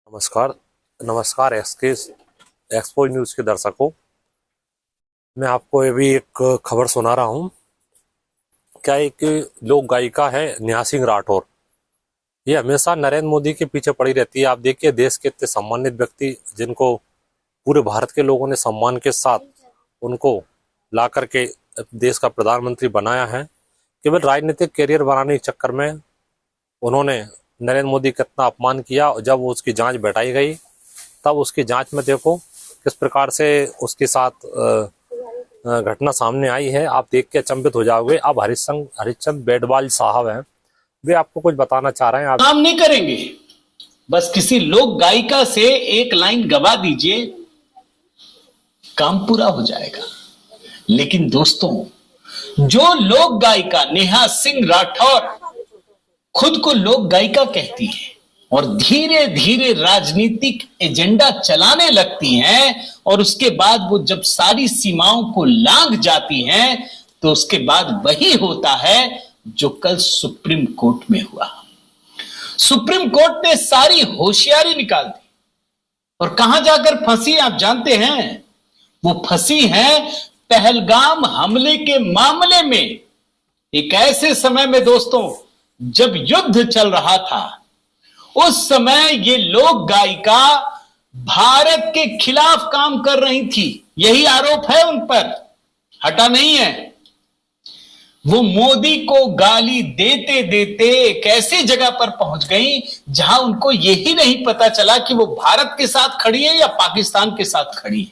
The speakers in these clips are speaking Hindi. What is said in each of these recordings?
नमस्कार। नमस्कार एक्सपो न्यूज़ के दर्शकों। मैं आपको अभी एक खबर सुना रहा हूँ। क्या एक लोक गायिका है नेहा सिंह राठौर। ये हमेशा नरेंद्र मोदी के पीछे पड़ी रहती है। आप देखिए, देश के इतने सम्मानित व्यक्ति जिनको पूरे भारत के लोगों ने सम्मान के साथ उनको ला करके देश का प्रधानमंत्री बनाया है, केवल राजनीतिक करियर बनाने के चक्कर में उन्होंने नरेंद्र मोदी का इतना अपमान किया। और जब उसकी जांच बैठाई गई तब उसकी जांच में देखो किस प्रकार से उसके साथ घटना सामने आई है। आप देख के अचंभित हो जाओगे। अब हरिश्चंद्र बेडवाल साहब हैं, वे आपको कुछ बताना चाह रहे हैं। आप काम नहीं करेंगे, बस किसी लोक गायिका से एक लाइन गवा दीजिए, काम पूरा हो जाएगा। लेकिन दोस्तों, जो लोक गायिका नेहा सिंह राठौर खुद को लोक गायिका कहती है और धीरे धीरे राजनीतिक एजेंडा चलाने लगती हैं, और उसके बाद वो जब सारी सीमाओं को लांघ जाती हैं, तो उसके बाद वही होता है जो कल सुप्रीम कोर्ट में हुआ। सुप्रीम कोर्ट ने सारी होशियारी निकाल दी और कहां जाकर फंसी आप जानते हैं? वो फंसी है पहलगाम हमले के मामले में। एक ऐसे समय में दोस्तों, जब युद्ध चल रहा था, उस समय ये लोक गायिका भारत के खिलाफ काम कर रही थी। यही आरोप है उन पर, हटा नहीं है। वो मोदी को गाली देते देते एक ऐसी जगह पर पहुंच गई जहां उनको यही नहीं पता चला कि वो भारत के साथ खड़ी है या पाकिस्तान के साथ खड़ी है।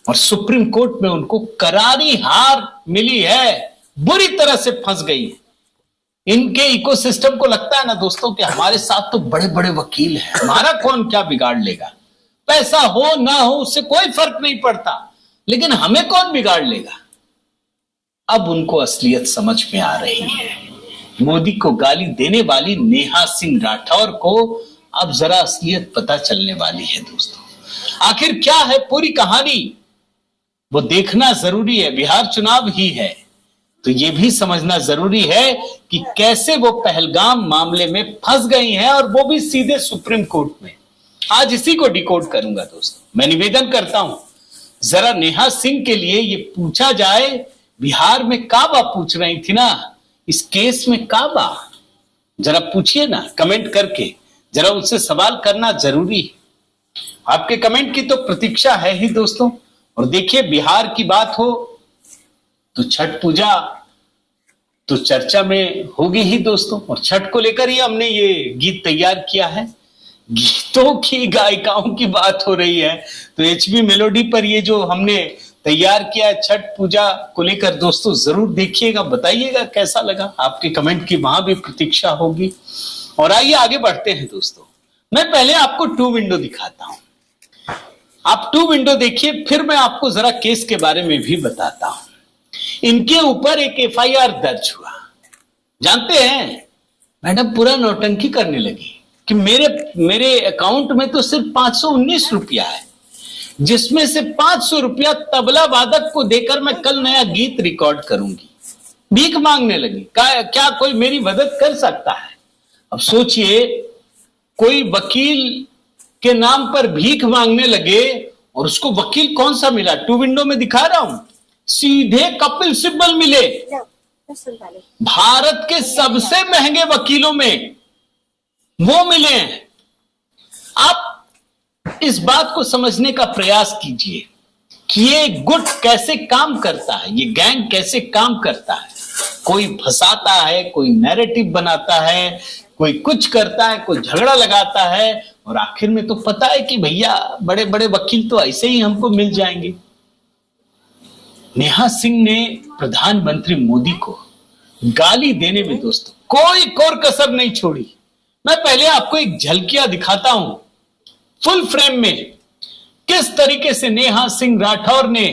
और सुप्रीम कोर्ट में उनको करारी हार मिली है, बुरी तरह से फंस गई है। इनके इकोसिस्टम को लगता है ना दोस्तों कि हमारे साथ तो बड़े बड़े वकील हैं, हमारा कौन क्या बिगाड़ लेगा। पैसा हो ना हो उससे कोई फर्क नहीं पड़ता, लेकिन हमें कौन बिगाड़ लेगा। अब उनको असलियत समझ में आ रही है। मोदी को गाली देने वाली नेहा सिंह राठौर को अब जरा असलियत पता चलने वाली है दोस्तों। आखिर क्या है पूरी कहानी, वो देखना जरूरी है। बिहार चुनाव ही है तो ये भी समझना जरूरी है कि कैसे वो पहलगाम मामले में फंस गई हैं, और वो भी सीधे सुप्रीम कोर्ट में। आज इसी को डिकोड करूंगा दोस्तों। मैं निवेदन करता हूं, जरा नेहा सिंह के लिए ये पूछा जाए, बिहार में काबा पूछ रही थी ना, इस केस में काबा जरा पूछिए ना कमेंट करके, जरा उससे सवाल करना जरूरी है। आपके कमेंट की तो प्रतीक्षा है ही दोस्तों। और देखिए, बिहार की बात हो तो छठ पूजा तो चर्चा में होगी ही दोस्तों, और छठ को लेकर ही हमने ये गीत तैयार किया है। गीतों की गायिकाओं की बात हो रही है तो एचबी मेलोडी पर ये जो हमने तैयार किया है छठ पूजा को लेकर, दोस्तों जरूर देखिएगा, बताइएगा कैसा लगा। आपके कमेंट की वहां भी प्रतीक्षा होगी। और आइए आगे बढ़ते हैं दोस्तों। मैं पहले आपको टू विंडो दिखाता हूं, आप टू विंडो देखिए, फिर मैं आपको जरा केस के बारे में भी बताता हूं। इनके ऊपर एक एफआईआर दर्ज हुआ। जानते हैं, मैडम पूरा नौटंकी करने लगी कि मेरे अकाउंट में तो सिर्फ 519 रुपया है, जिसमें से 500 रुपया तबला वादक को देकर मैं कल नया गीत रिकॉर्ड करूंगी। भीख मांगने लगी। क्या कोई मेरी मदद कर सकता है? अब सोचिए, कोई वकील के नाम पर भीख मांगने लगे, और उसको वकील कौन सा मिला? टू विंडो में दिखा रहा हूं, सीधे कपिल सिब्बल मिले। भारत के सबसे महंगे वकीलों में वो मिले हैं। आप इस बात को समझने का प्रयास कीजिए कि ये गुट कैसे काम करता है, ये गैंग कैसे काम करता है। कोई फंसाता है, कोई नैरेटिव बनाता है, कोई कुछ करता है, कोई झगड़ा लगाता है, और आखिर में तो पता है कि भैया बड़े बड़े वकील तो ऐसे ही हमको मिल जाएंगे। नेहा सिंह ने प्रधानमंत्री मोदी को गाली देने में दोस्तों कोई कोर कसर नहीं छोड़ी। मैं पहले आपको एक झलकियां दिखाता हूं फुल फ्रेम में, किस तरीके से नेहा सिंह राठौर ने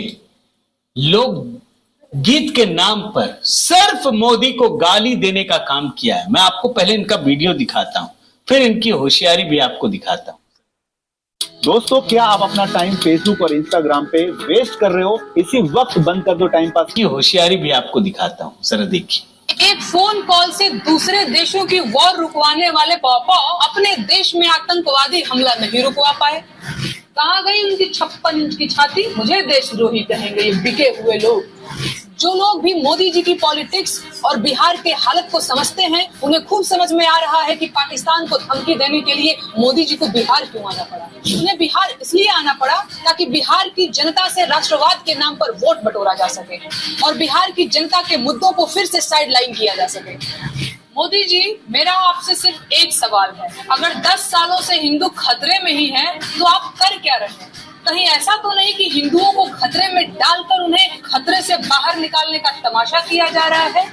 लोक गीत के नाम पर सिर्फ मोदी को गाली देने का काम किया है। मैं आपको पहले इनका वीडियो दिखाता हूं, फिर इनकी होशियारी भी आपको दिखाता हूं। दोस्तों, क्या आप अपना टाइम फेसबुक और इंस्टाग्राम पे वेस्ट कर रहे हो? इसी वक्त बंद कर दो टाइम पास की होशियारी भी आपको दिखाता हूं, जरा देखिए। एक फोन कॉल से दूसरे देशों की वॉर रुकवाने वाले पॉपो अपने देश में आतंकवादी हमला नहीं रुकवा पाए। कहाँ गई उनकी 56 इंच की छाती? मुझे देशद्रोही कहेंगे ये बिके हुए लोग। जो लोग भी मोदी जी की पॉलिटिक्स और बिहार के हालत को समझते हैं, उन्हें खूब समझ में आ रहा है कि पाकिस्तान को धमकी देने के लिए मोदी जी को बिहार क्यों आना पड़ा। उन्हें बिहार इसलिए आना पड़ा ताकि बिहार की जनता से राष्ट्रवाद के नाम पर वोट बटोरा जा सके और बिहार की जनता के मुद्दों को फिर से साइडलाइन किया जा सके। मोदी जी, मेरा आपसे सिर्फ एक सवाल है, अगर 10 सालों से हिंदू खतरे में ही हैं, तो आप कर क्या रहे हैं? कहीं ऐसा तो नहीं कि हिंदुओं को खतरे में डालकर उन्हें खतरे से बाहर निकालने का तमाशा किया जा रहा है?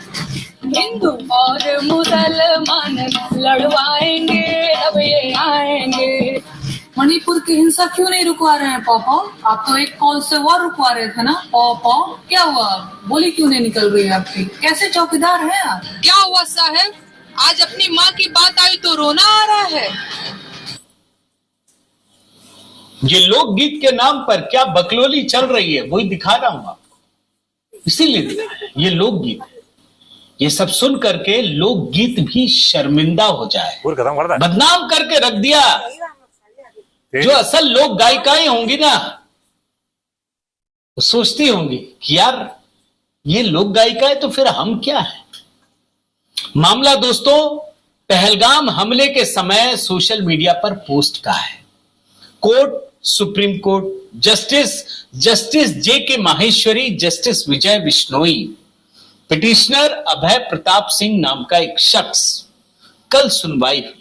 हिंदू और मुसलमान लड़वाएंगे, अब ये आएंगे। मणिपुर की हिंसा क्यों नहीं रुकवा रहे हैं पॉपो? आप तो एक कॉल से वॉर रुकवा रहे थे ना पॉपो, क्या हुआ? बोली क्यों नहीं निकल रही है आपकी? कैसे चौकीदार हैं आप? क्या हुआ साहब, आज अपनी माँ की बात आई तो रोना आ रहा है? ये लोकगीत के नाम पर क्या बकलोली चल रही है वही दिखा रहा हूं आपको, इसीलिए दिखा है। ये लोकगीत है, ये सब सुन करके लोकगीत भी शर्मिंदा हो जाए, बदनाम करके रख दिया। जो असल लोक गायिकाएं होंगी ना, वो सोचती होंगी कि यार ये लोक गायिकाएं तो फिर हम क्या है। मामला दोस्तों पहलगाम हमले के समय सोशल मीडिया पर पोस्ट का है। Court, supreme court, justice J के माहेश्वरी, जस्टिस विजय बिश्नोई, पिटिशनर अभय प्रताप सिंह नाम का एक शख्स, कल सुनवाई हुई।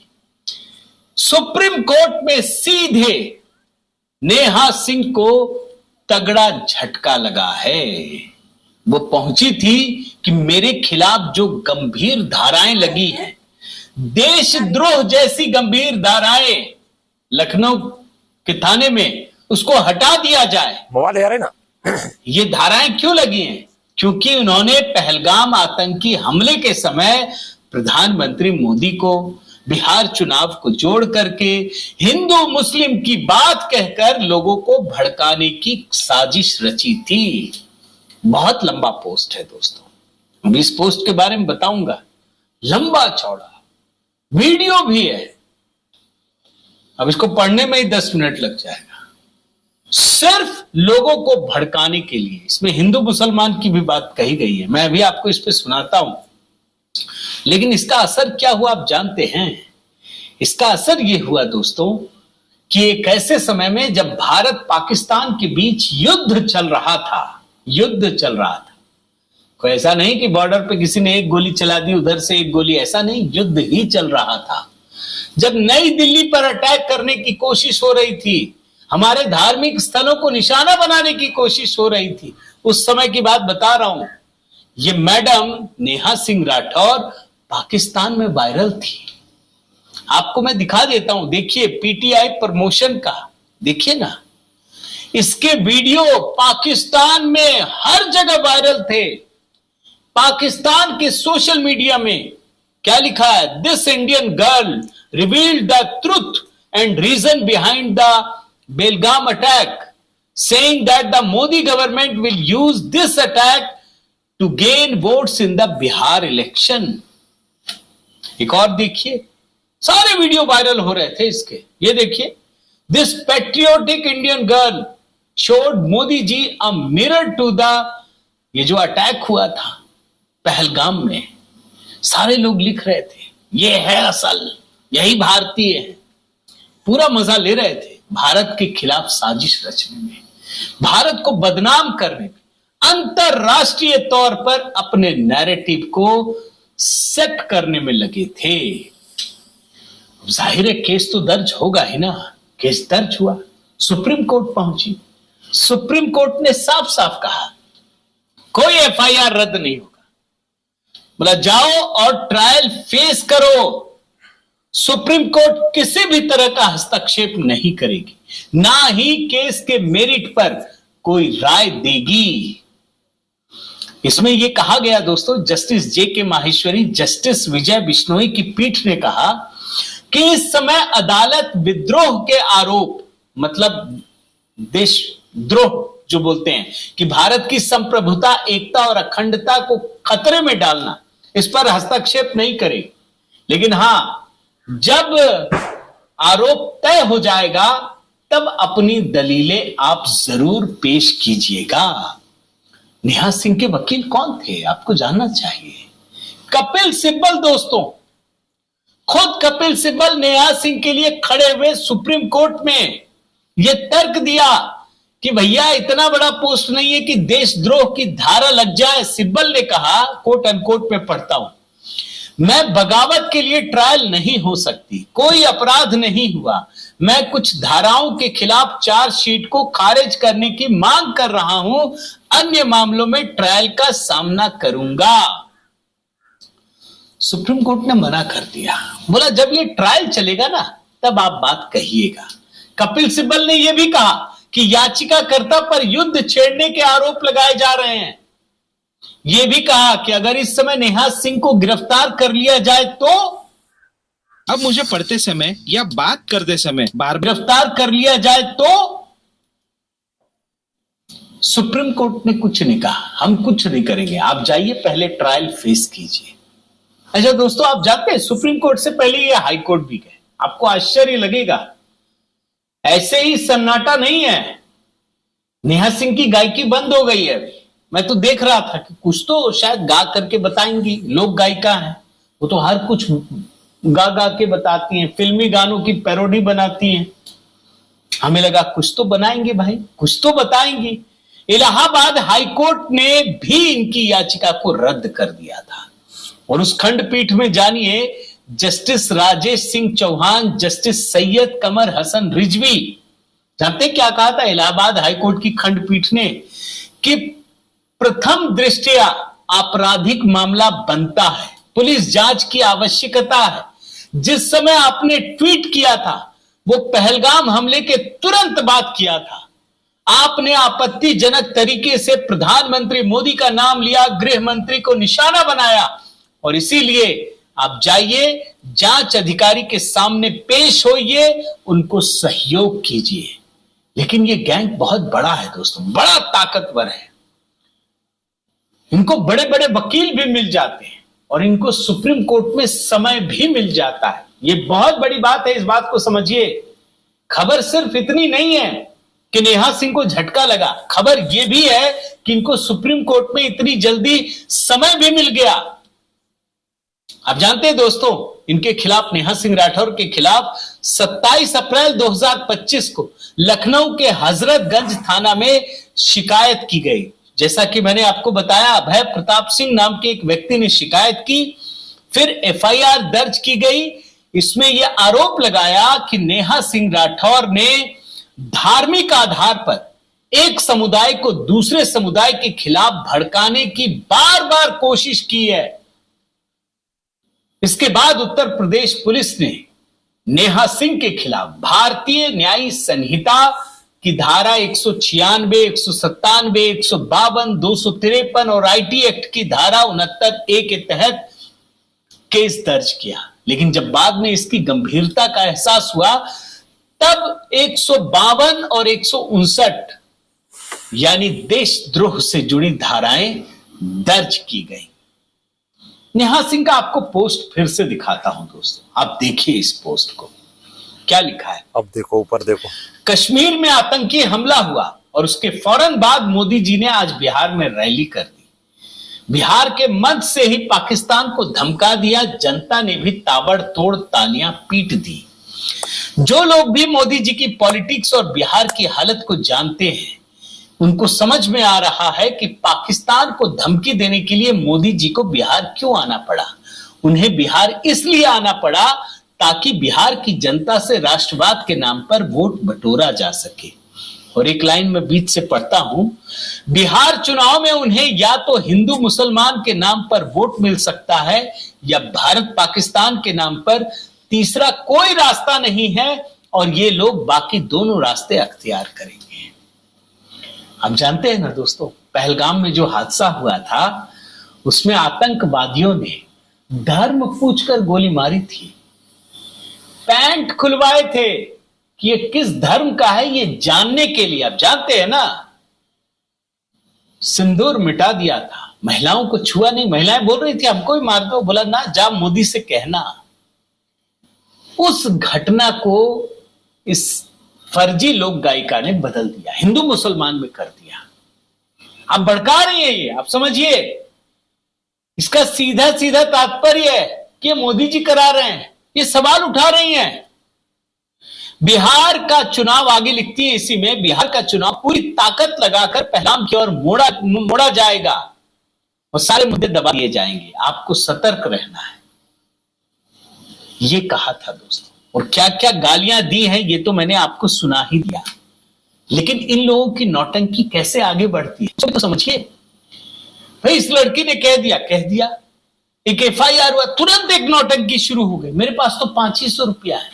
सुप्रीम कोर्ट में सीधे नेहा सिंह को तगड़ा झटका लगा है। वो पहुंची थी कि मेरे खिलाफ जो गंभीर धाराएं लगी हैं, देशद्रोह जैसी गंभीर धाराएं लखनऊ के थाने में, उसको हटा दिया जाए। मोबाइल यार है ना। ये धाराएं क्यों लगी हैं? क्योंकि उन्होंने पहलगाम आतंकी हमले के समय प्रधानमंत्री मोदी को बिहार चुनाव को जोड़ करके हिंदू मुस्लिम की बात कहकर लोगों को भड़काने की साजिश रची थी। बहुत लंबा पोस्ट है दोस्तों, अभी इस पोस्ट के बारे में बताऊंगा, लंबा चौड़ा वीडियो भी है। अब इसको पढ़ने में ही 10 मिनट लग जाएगा। सिर्फ लोगों को भड़काने के लिए इसमें हिंदू मुसलमान की भी बात कही गई है, मैं अभी आपको इस पे सुनाता हूं। लेकिन इसका असर क्या हुआ आप जानते हैं? इसका असर यह हुआ दोस्तों कि एक ऐसे समय में जब भारत पाकिस्तान के बीच युद्ध चल रहा था, कोई ऐसा नहीं कि बॉर्डर पे किसी ने एक गोली चला दी, उधर से एक गोली, ऐसा नहीं, युद्ध ही चल रहा था। जब नई दिल्ली पर अटैक करने की कोशिश हो रही थी, हमारे धार्मिक स्थलों को निशाना बनाने की कोशिश हो रही थी, उस समय की बात बता रहा हूं। ये मैडम नेहा सिंह राठौर पाकिस्तान में वायरल थी। आपको मैं दिखा देता हूं, देखिए पीटीआई प्रमोशन का, देखिए ना, इसके वीडियो पाकिस्तान में हर जगह वायरल थे। पाकिस्तान के सोशल मीडिया में क्या लिखा है? This Indian girl revealed the truth and reason behind the Belgaum attack, saying that the Modi government will use this attack to gain votes in the Bihar election। एक और देखिए, सारे वीडियो वायरल हो रहे थे इसके। ये देखिए, this patriotic Indian girl showed Modi ji a mirror to the, ये जो अटैक हुआ था पहलगाम में, सारे लोग लिख रहे थे ये है असल, यही भारतीय है। पूरा मजा ले रहे थे भारत के खिलाफ साजिश रचने में, भारत को बदनाम करने में, अंतरराष्ट्रीय तौर पर अपने नैरेटिव को सेट करने में लगे थे। जाहिर है केस तो दर्ज होगा ही ना। केस दर्ज हुआ, सुप्रीम कोर्ट पहुंची, सुप्रीम कोर्ट ने साफ साफ कहा कोई एफआईआर रद्द नहीं होगा, बोला जाओ और ट्रायल फेस करो। सुप्रीम कोर्ट किसी भी तरह का हस्तक्षेप नहीं करेगी, ना ही केस के मेरिट पर कोई राय देगी। इसमें यह कहा गया दोस्तों, जस्टिस जे के माहेश्वरी, जस्टिस विजय बिश्नोई की पीठ ने कहा कि इस समय अदालत विद्रोह के आरोप, मतलब देशद्रोह जो बोलते हैं कि भारत की संप्रभुता, एकता और अखंडता को खतरे में डालना, इस पर हस्तक्षेप नहीं करेगी। लेकिन हां, जब आरोप तय हो जाएगा तब अपनी दलीलें आप जरूर पेश कीजिएगा। नेहा सिंह के वकील कौन थे, आपको जानना चाहिए। कपिल सिब्बल दोस्तों, खुद कपिल सिब्बल नेहा सिंह के लिए खड़े हुए सुप्रीम कोर्ट में यह तर्क दिया कि भैया इतना बड़ा पोस्ट नहीं है कि देशद्रोह की धारा लग जाए। सिब्बल ने कहा, कोट अनकोट में पढ़ता हूं, मैं बगावत के लिए ट्रायल नहीं हो सकती, कोई अपराध नहीं हुआ, मैं कुछ धाराओं के खिलाफ चार्जशीट को खारिज करने की मांग कर रहा हूं, अन्य मामलों में ट्रायल का सामना करूंगा। सुप्रीम कोर्ट ने मना कर दिया, बोला जब ये ट्रायल चलेगा ना तब आप बात कहिएगा। कपिल सिब्बल ने यह भी कहा कि याचिकाकर्ता पर युद्ध छेड़ने के आरोप लगाए जा रहे हैं। यह भी कहा कि अगर इस समय नेहा सिंह को गिरफ्तार कर लिया जाए तो अब मुझे पढ़ते समय या बात करते समय बार गिरफ्तार कर लिया जाए तो सुप्रीम कोर्ट ने कुछ नहीं कहा, हम कुछ नहीं करेंगे, आप जाइए पहले ट्रायल फेस कीजिए। अच्छा दोस्तों, आप जानते हैं सुप्रीम कोर्ट से पहले ये हाई कोर्ट भी गए। आपको आश्चर्य लगेगा, ऐसे ही सन्नाटा नहीं है। नेहा सिंह की गायकी बंद हो गई है। मैं तो देख रहा था कि कुछ तो शायद गा करके बताएंगी, लोक गायिका है वो तो हर कुछ गा गा के बताती हैं, फिल्मी गानों की पैरोडी बनाती हैं। हमें लगा कुछ तो बनाएंगे भाई, कुछ तो बताएंगी। इलाहाबाद हाईकोर्ट ने भी इनकी याचिका को रद्द कर दिया था और उस खंडपीठ में जानिए जस्टिस राजेश सिंह चौहान, जस्टिस सैयद कमर हसन रिजवी, जानते क्या कहा था इलाहाबाद हाईकोर्ट की खंडपीठ ने कि प्रथम दृष्टया आपराधिक मामला बनता है, पुलिस जांच की आवश्यकता है। जिस समय आपने ट्वीट किया था वो पहलगाम हमले के तुरंत बाद किया था। आपने आपत्तिजनक तरीके से प्रधानमंत्री मोदी का नाम लिया, गृह मंत्री को निशाना बनाया और इसीलिए आप जाइए, जांच अधिकारी के सामने पेश होइए, उनको सहयोग कीजिए। लेकिन ये गैंग बहुत बड़ा है दोस्तों, बड़ा ताकतवर है। इनको बड़े बड़े वकील भी मिल जाते हैं और इनको सुप्रीम कोर्ट में समय भी मिल जाता है। ये बहुत बड़ी बात है, इस बात को समझिए। खबर सिर्फ इतनी नहीं है कि नेहा सिंह को झटका लगा, खबर यह भी है कि इनको सुप्रीम कोर्ट में इतनी जल्दी समय भी मिल गया। आप जानते हैं दोस्तों, इनके खिलाफ, नेहा सिंह राठौर के खिलाफ 27 अप्रैल 2025 को लखनऊ के हजरतगंज थाना में शिकायत की गई। जैसा कि मैंने आपको बताया, अभय प्रताप सिंह नाम के एक व्यक्ति ने शिकायत की, फिर एफआईआर दर्ज की गई। इसमें यह आरोप लगाया कि नेहा सिंह राठौर ने धार्मिक आधार पर एक समुदाय को दूसरे समुदाय के खिलाफ भड़काने की बार बार कोशिश की है। इसके बाद उत्तर प्रदेश पुलिस ने नेहा सिंह के खिलाफ भारतीय न्याय संहिता की धारा 196, 197, 152, 253 और आईटी एक्ट की धारा 69A के तहत केस दर्ज किया। लेकिन जब बाद में इसकी गंभीरता का एहसास हुआ तब 152 और 159 यानी देशद्रोह से जुड़ी धाराएं दर्ज की गई। नेहा सिंह का आपको पोस्ट फिर से दिखाता हूं दोस्तों, आप देखिए इस पोस्ट को, क्या लिखा है। अब देखो, ऊपर देखो। कश्मीर में आतंकी हमला हुआ और उसके फौरन बाद मोदी जी ने आज बिहार में रैली कर दी। बिहार के मंच से ही पाकिस्तान को धमका दिया, जनता ने भी ताबड़तोड़ तालियां पीट दी। जो लोग भी मोदी जी की पॉलिटिक्स और बिहार की हालत को जानते हैं उनको समझ में आ रहा है कि पाकिस्तान को धमकी देने के लिए मोदी जी को बिहार क्यों आना पड़ा। उन्हें बिहार इसलिए आना पड़ा ताकि बिहार की जनता से राष्ट्रवाद के नाम पर वोट बटोरा जा सके। और एक लाइन में बीच से पढ़ता हूं, बिहार चुनाव में उन्हें या तो हिंदू मुसलमान के नाम पर वोट मिल सकता है या भारत पाकिस्तान के नाम पर, तीसरा कोई रास्ता नहीं है और ये लोग बाकी दोनों रास्ते अख्तियार करेंगे। हम जानते हैं ना दोस्तों, पहलगाम में जो हादसा हुआ था उसमें आतंकवादियों ने धर्म पूछकर गोली मारी थी, पैंट खुलवाए थे कि ये किस धर्म का है ये जानने के लिए। आप जानते हैं ना, सिंदूर मिटा दिया था महिलाओं को छुआ नहीं। महिलाएं बोल रही थी हमको ही मार दो, बोला ना जा मोदी से कहना। उस घटना को इस फर्जी लोक गायिका ने बदल दिया, हिंदू मुसलमान में कर दिया। आप भड़का रही है ये, आप समझिए। इसका सीधा सीधा तात्पर्य है कि मोदी जी करा रहे हैं, ये सवाल उठा रही हैं। बिहार का चुनाव आगे लिखती है इसी में, बिहार का चुनाव पूरी ताकत लगाकर पहलगाम की ओर मोड़ा जाएगा और सारे मुद्दे दबा दिए जाएंगे। आपको सतर्क रहना है, ये कहा था दोस्तों। और क्या क्या गालियां दी हैं ये तो मैंने आपको सुना ही दिया, लेकिन इन लोगों की नौटंकी कैसे आगे बढ़ती है तो समझिए। भाई इस लड़की ने कह दिया, एक FIR हुआ, तुरंत एक नौटंकी शुरू हो गई। मेरे पास तो 500 रुपया है,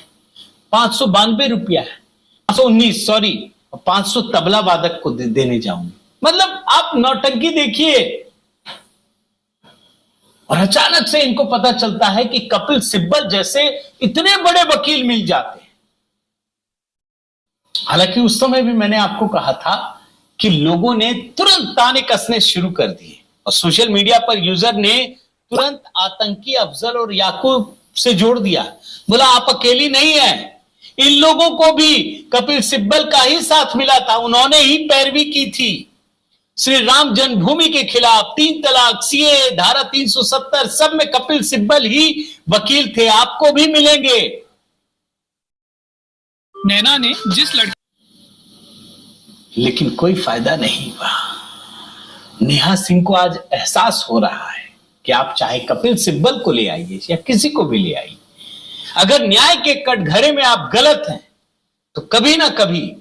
592 रुपया है, 519 सॉरी, 500 तबला वादक को देने जाऊंगी। मतलब आप नौटंकी देखिए। और अचानक से इनको पता चलता है कि कपिल सिब्बल जैसे इतने बड़े वकील मिल जाते हैं। हालांकि उस समय भी मैंने आपको कहा था कि लोगों ने तुरंत ताने कसने शुरू कर दिए और सोशल मीडिया पर यूजर ने तुरंत आतंकी अफजल और याकूब से जोड़ दिया। बोला आप अकेली नहीं है, इन लोगों को भी कपिल सिब्बल का ही साथ मिला था, उन्होंने ही पैरवी की थी श्री राम जन्मभूमि के खिलाफ। 3 तलाक, CAA, धारा 370 सब में कपिल सिब्बल ही वकील थे। आपको भी मिलेंगे। नैना ने जिस लड़की, लेकिन कोई फायदा नहीं हुआ। नेहा सिंह को आज एहसास हो रहा है कि आप चाहे कपिल सिब्बल को ले आइए या किसी को भी ले आइए, अगर न्याय के कटघरे में आप गलत हैं तो कभी ना कभी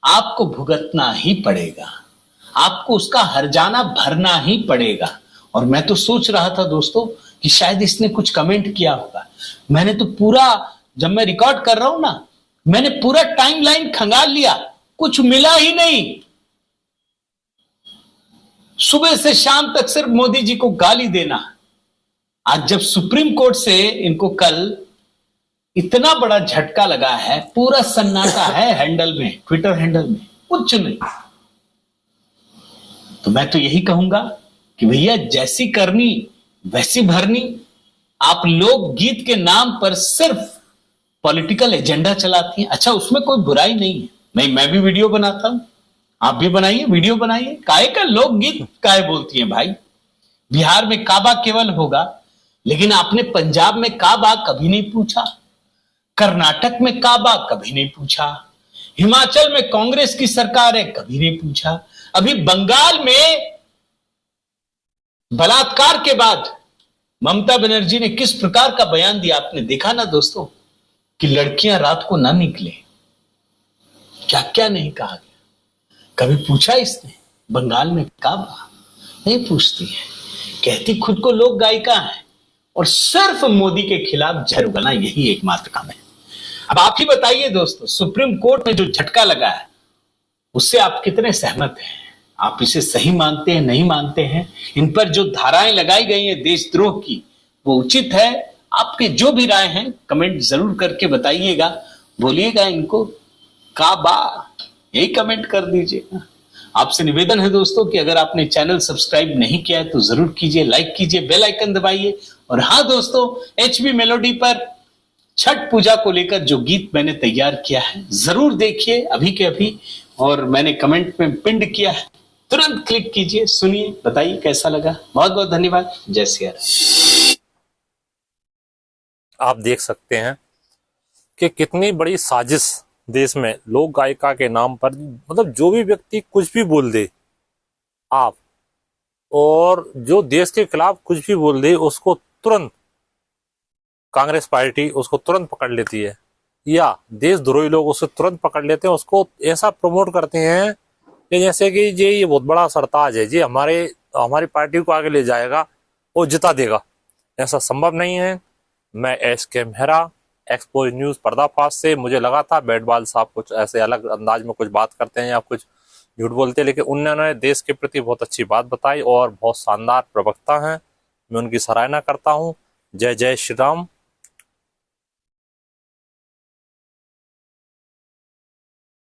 आपको भुगतना ही पड़ेगा, आपको उसका हर्जाना भरना ही पड़ेगा। और मैं तो सोच रहा था दोस्तों कि शायद इसने कुछ कमेंट किया होगा। मैंने तो पूरा, जब मैं रिकॉर्ड कर रहा हूं ना, मैंने पूरा टाइमलाइन खंगाल लिया, कुछ मिला ही नहीं। सुबह से शाम तक सिर्फ मोदी जी को गाली देना। आज जब सुप्रीम कोर्ट से इनको कल इतना बड़ा झटका लगा है, पूरा सन्नाटा है हैंडल में, ट्विटर हैंडल में कुछ नहीं, तो मैं तो यही कहूंगा कि भैया जैसी करनी वैसी भरनी। आप लोग गीत के नाम पर सिर्फ पॉलिटिकल एजेंडा चलाती हैं। अच्छा उसमें कोई बुराई नहीं है, मैं भी वीडियो बनाता हूं, आप भी बनाइए, वीडियो बनाइए। काहे का लोकगीत काहे बोलती हैं भाई। बिहार में काबा केवल होगा, लेकिन आपने पंजाब में काबा कभी नहीं पूछा, कर्नाटक में काबा कभी नहीं पूछा, हिमाचल में कांग्रेस की सरकार है कभी नहीं पूछा। अभी बंगाल में बलात्कार के बाद ममता बनर्जी ने किस प्रकार का बयान दिया आपने देखा ना दोस्तों, कि लड़कियां रात को ना निकले। क्या क्या नहीं कहा गया। कभी पूछा इसने बंगाल में काबा? नहीं पूछती है, कहती खुद को लोक गायिका है और सिर्फ मोदी के खिलाफ जहर उगलना यही एकमात्र काम है। अब आप ही बताइए दोस्तों, सुप्रीम कोर्ट में जो झटका लगा है उससे आप कितने सहमत हैं? आप इसे सही मानते हैं, नहीं मानते हैं? इन पर जो धाराएं लगाई गई हैं देशद्रोह की, वो उचित है? आपके जो भी राय हैं कमेंट जरूर करके बताइएगा। बोलिएगा इनको काबा, यही कमेंट कर दीजिए। आपसे निवेदन है दोस्तों कि अगर आपने चैनल सब्सक्राइब नहीं किया है तो जरूर कीजिए, लाइक कीजिए, बेल आइकन दबाइए। और हाँ दोस्तों, HB मेलोडी पर छठ पूजा को लेकर जो गीत मैंने तैयार किया है जरूर देखिए अभी के अभी, और मैंने कमेंट में पिंड किया है, तुरंत क्लिक कीजिए, सुनिए, बताइए कैसा लगा। बहुत बहुत धन्यवाद। जय सिया राम। आप देख सकते हैं कि कितनी बड़ी साजिश देश में लोक गायिका के नाम पर, मतलब जो भी व्यक्ति कुछ भी बोल दे आप, और जो देश के खिलाफ कुछ भी बोल दे उसको तुरंत कांग्रेस पार्टी उसको तुरंत पकड़ लेती है, या देशद्रोही लोग उसको तुरंत पकड़ लेते हैं, उसको ऐसा प्रमोट करते हैं कि जैसे कि ये बहुत बड़ा सरताज है, ये हमारी पार्टी को आगे ले जाएगा और जिता देगा। ऐसा संभव नहीं है। मैं SK मेहरा, एक्सपोज न्यूज पर्दाफाश से। मुझे लगा था बैटबॉल साहब कुछ ऐसे अलग अंदाज में कुछ बात करते हैं या कुछ झूठ बोलते हैं, लेकिन उन्होंने देश के प्रति बहुत अच्छी बात बताई और बहुत शानदार प्रवक्ता हैं। मैं उनकी सराहना करता हूँ। जय जय श्री राम।